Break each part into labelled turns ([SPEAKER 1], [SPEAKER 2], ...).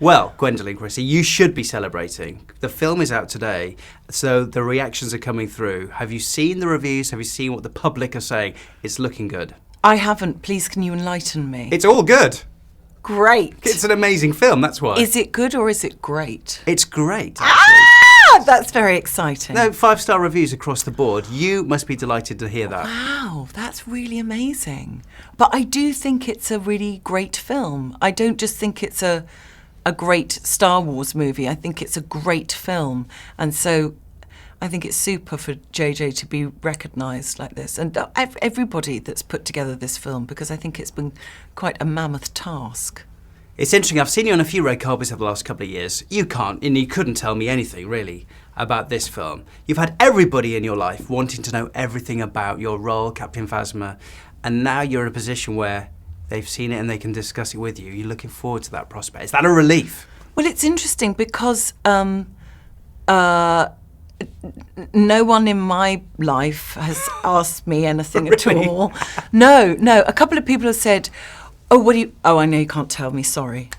[SPEAKER 1] Well, Gwendoline Christie, you should be celebrating. The film is out today, so the reactions are coming through. Have you seen the reviews? Have you seen what the public are saying? It's looking good.
[SPEAKER 2] I haven't. Please, can you enlighten me?
[SPEAKER 1] It's all good.
[SPEAKER 2] Great.
[SPEAKER 1] It's an amazing film, that's why.
[SPEAKER 2] Is it good or is it great?
[SPEAKER 1] It's great, actually.
[SPEAKER 2] That's very exciting.
[SPEAKER 1] No, 5-star reviews across the board. You must be delighted to hear that.
[SPEAKER 2] Wow, that's really amazing. But I do think it's a really great film. I don't just think it's a great Star Wars movie. I think it's a great film. And so I think it's super for JJ to be recognised like this. And everybody that's put together this film, because I think it's been quite a mammoth task.
[SPEAKER 1] It's interesting, I've seen you on a few red carpets over the last couple of years. You can't, and you couldn't tell me anything, really, about this film. You've had everybody in your life wanting to know everything about your role, Captain Phasma, and now you're in a position where they've seen it and they can discuss it with you. You're looking forward to that prospect. Is that a relief?
[SPEAKER 2] Well, it's interesting because no one in my life has asked me anything
[SPEAKER 1] Really?
[SPEAKER 2] at all. No. A couple of people have said, I know you can't tell me, sorry.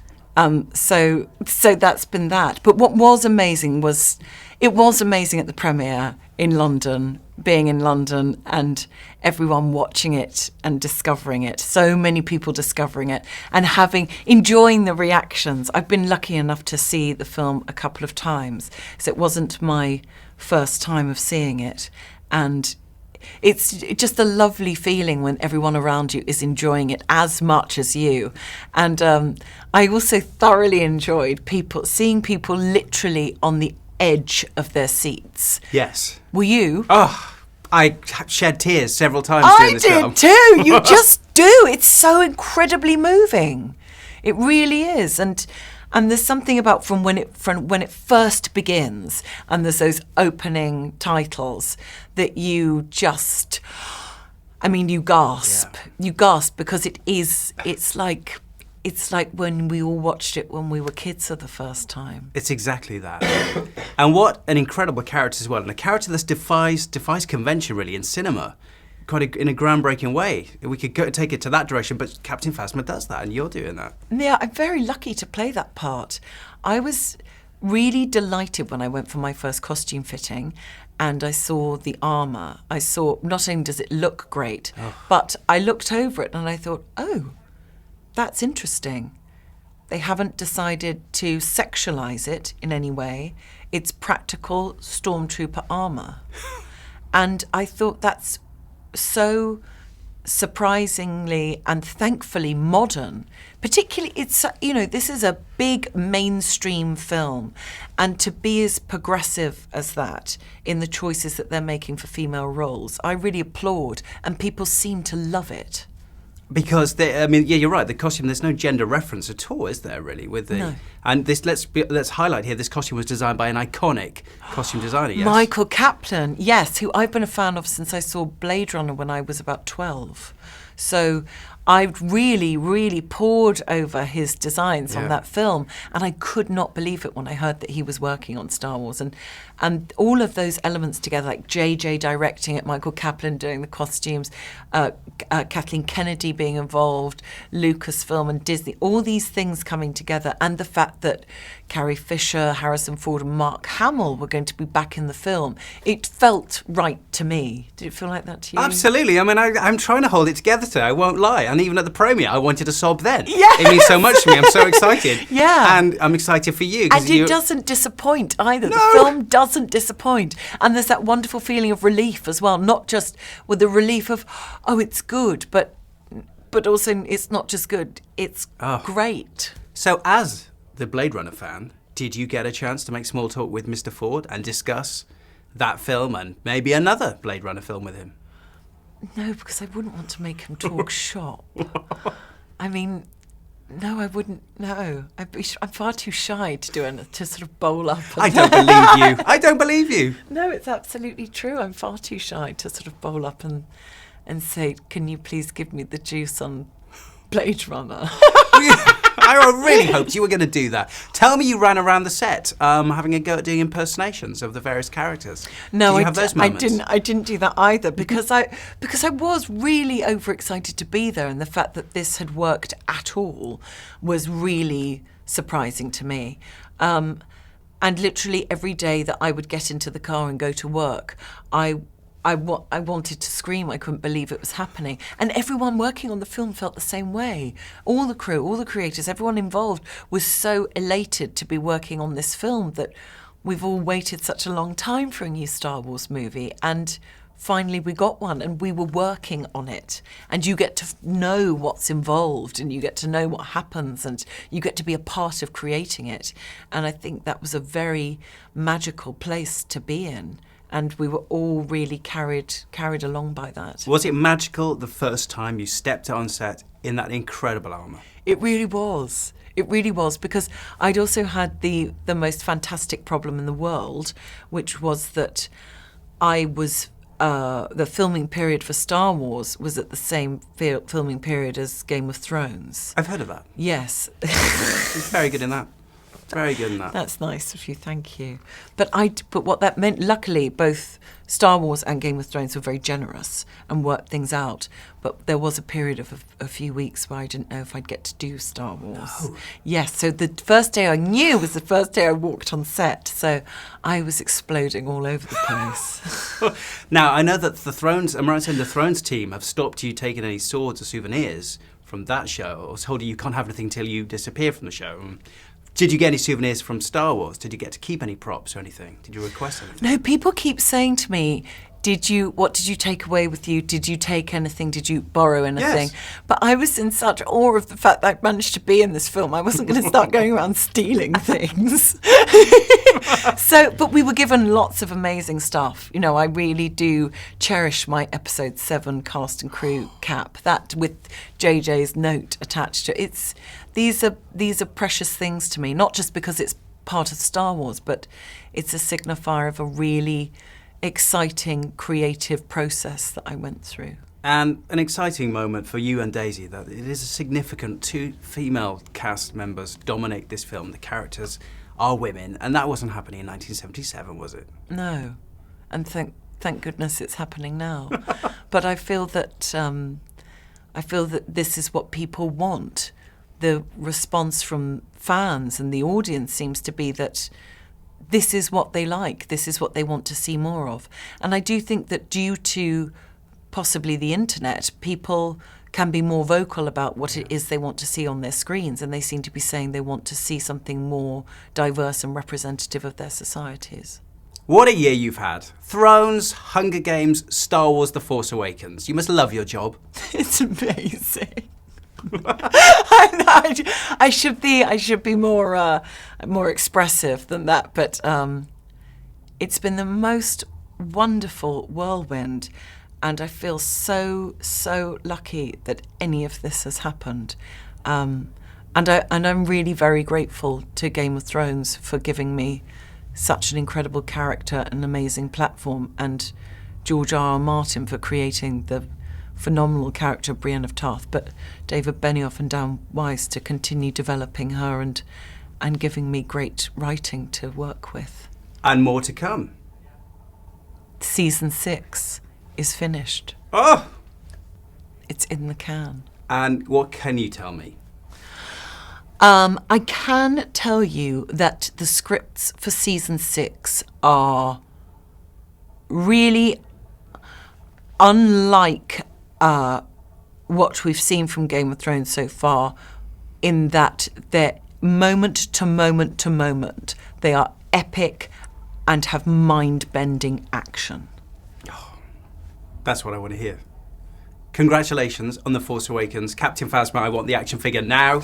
[SPEAKER 2] So that's been that. But what was amazing was, it was amazing at the premiere in London, being in London and everyone watching it and discovering it. So many people discovering it and enjoying the reactions. I've been lucky enough to see the film a couple of times. So it wasn't my first time of seeing it. And it's just a lovely feeling when everyone around you is enjoying it as much as you. And I also thoroughly enjoyed seeing people literally on the edge of their seats.
[SPEAKER 1] Yes.
[SPEAKER 2] Were you?
[SPEAKER 1] Oh, I shed tears several times during this film.
[SPEAKER 2] I did too. You just do. It's so incredibly moving. It really is. And there's something about from when it first begins, and there's those opening titles that you just, you gasp. Yeah. You gasp because it's like when we all watched it when we were kids for the first time.
[SPEAKER 1] It's exactly that. And what an incredible character as well, and a character that defies convention really in cinema. In a groundbreaking way. We could take it to that direction, but Captain Phasma does that, and you're doing that.
[SPEAKER 2] Yeah, I'm very lucky to play that part. I was really delighted when I went for my first costume fitting and I saw the armour. I saw, not only does it look great, but I looked over it and I thought, oh, that's interesting. They haven't decided to sexualise it in any way. It's practical stormtrooper armour. And I thought that's so surprisingly and thankfully modern. Particularly, this is a big mainstream film, and to be as progressive as that in the choices that they're making for female roles, I really applaud, and people seem to love it.
[SPEAKER 1] Because you're right. The costume, there's no gender reference at all, is there? Really, with the
[SPEAKER 2] no.
[SPEAKER 1] And this, let's highlight here. This costume was designed by an iconic costume designer. Yes,
[SPEAKER 2] Michael Kaplan. Yes, who I've been a fan of since I saw Blade Runner when I was about 12. So I really, really pored over his designs on that film, and I could not believe it when I heard that he was working on Star Wars, and all of those elements together, like JJ directing it, Michael Kaplan doing the costumes, Kathleen Kennedy being involved, Lucasfilm and Disney, all these things coming together, and the fact that Carrie Fisher, Harrison Ford and Mark Hamill were going to be back in the film. It felt right to me. Did it feel like that to you?
[SPEAKER 1] Absolutely. I'm trying to hold it together today, I won't lie. And even at the premiere, I wanted to sob then.
[SPEAKER 2] Yes!
[SPEAKER 1] It means so much to me. I'm so excited.
[SPEAKER 2] Yeah.
[SPEAKER 1] And I'm excited for you.
[SPEAKER 2] And it doesn't disappoint either.
[SPEAKER 1] No.
[SPEAKER 2] The film doesn't disappoint. And there's that wonderful feeling of relief as well, not just with the relief of, oh, it's good, but also it's not just good, it's great.
[SPEAKER 1] So as the Blade Runner fan, did you get a chance to make small talk with Mr. Ford and discuss that film and maybe another Blade Runner film with him?
[SPEAKER 2] No, because I wouldn't want to make him talk shop. No, I wouldn't. No, I'm far too shy to sort of bowl up.
[SPEAKER 1] I don't believe you. I don't believe you.
[SPEAKER 2] No, it's absolutely true. I'm far too shy to sort of bowl up and say, "Can you please give me the juice on Blade Runner?"
[SPEAKER 1] I really hoped you were going to do that. Tell me you ran around the set having a go at doing impersonations of the various characters.
[SPEAKER 2] No,
[SPEAKER 1] Did you have those moments?
[SPEAKER 2] I didn't do that either because I was really overexcited to be there, and the fact that this had worked at all was really surprising to me. And literally every day that I would get into the car and go to work, I wanted to scream. I couldn't believe it was happening. And everyone working on the film felt the same way. All the crew, all the creators, everyone involved was so elated to be working on this film that we've all waited such a long time for a new Star Wars movie. And finally we got one, and we were working on it. And you get to know what's involved, and you get to know what happens, and you get to be a part of creating it. And I think that was a very magical place to be in. And we were all really carried along by that.
[SPEAKER 1] Was it magical the first time you stepped on set in that incredible armour?
[SPEAKER 2] It really was. It really was, because I'd also had the most fantastic problem in the world, which was that I was... the filming period for Star Wars was at the same filming period as Game of Thrones.
[SPEAKER 1] I've heard of that.
[SPEAKER 2] Yes.
[SPEAKER 1] He's very good in that. Very good in that.
[SPEAKER 2] That's nice of you, thank you. But what that meant, luckily, both Star Wars and Game of Thrones were very generous and worked things out. But there was a period of a few weeks where I didn't know if I'd get to do Star Wars.
[SPEAKER 1] No.
[SPEAKER 2] Yes, so the first day I knew was the first day I walked on set. So I was exploding all over the place.
[SPEAKER 1] Now, I know that the Thrones, am I right saying the Thrones team have stopped you taking any swords or souvenirs from that show, or told you can't have anything until you disappear from the show. Did you get any souvenirs from Star Wars? Did you get to keep any props or anything? Did you request anything?
[SPEAKER 2] No, people keep saying to me, what did you take away with you? Did you take anything? Did you borrow anything?
[SPEAKER 1] Yes.
[SPEAKER 2] But I was in such awe of the fact that I managed to be in this film. I wasn't going to start going around stealing things. But we were given lots of amazing stuff. You know, I really do cherish my episode 7 cast and crew cap, that with JJ's note attached to it. These are precious things to me, not just because it's part of Star Wars, but it's a signifier of a really exciting creative process that I went through.
[SPEAKER 1] And an exciting moment for you and Daisy, that it is a significant 2 female cast members dominate this film. The characters are women, and that wasn't happening in 1977, was it?
[SPEAKER 2] No, and thank goodness it's happening now. But I feel that this is what people want. The response from fans and the audience seems to be that this is what they like, this is what they want to see more of. And I do think that due to possibly the internet, people can be more vocal about what it is they want to see on their screens, and they seem to be saying they want to see something more diverse and representative of their societies.
[SPEAKER 1] What a year you've had. Thrones, Hunger Games, Star Wars, The Force Awakens. You must love your job.
[SPEAKER 2] It's amazing. I should be more expressive than that, but it's been the most wonderful whirlwind, and I feel so lucky that any of this has happened. And I'm really very grateful to Game of Thrones for giving me such an incredible character and amazing platform, and George R.R. Martin for creating the phenomenal character of Brienne of Tarth, but David Benioff and Dan Weiss to continue developing her and giving me great writing to work with.
[SPEAKER 1] And more to come.
[SPEAKER 2] Season 6 is finished.
[SPEAKER 1] Oh!
[SPEAKER 2] It's in the can.
[SPEAKER 1] And what can you tell me?
[SPEAKER 2] I can tell you that the scripts for season 6 are really unlike what we've seen from Game of Thrones so far, in that they're moment to moment to moment. They are epic and have mind-bending action.
[SPEAKER 1] Oh, that's what I want to hear. Congratulations on The Force Awakens. Captain Phasma, I want the action figure now.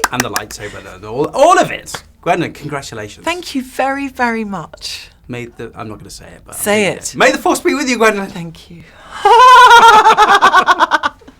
[SPEAKER 1] And the lightsaber and all of it. Gwendoline, congratulations.
[SPEAKER 2] Thank you very, very much.
[SPEAKER 1] I'm not going to say it, but...
[SPEAKER 2] Say it.
[SPEAKER 1] May the Force be with you, Gwendoline.
[SPEAKER 2] Thank you.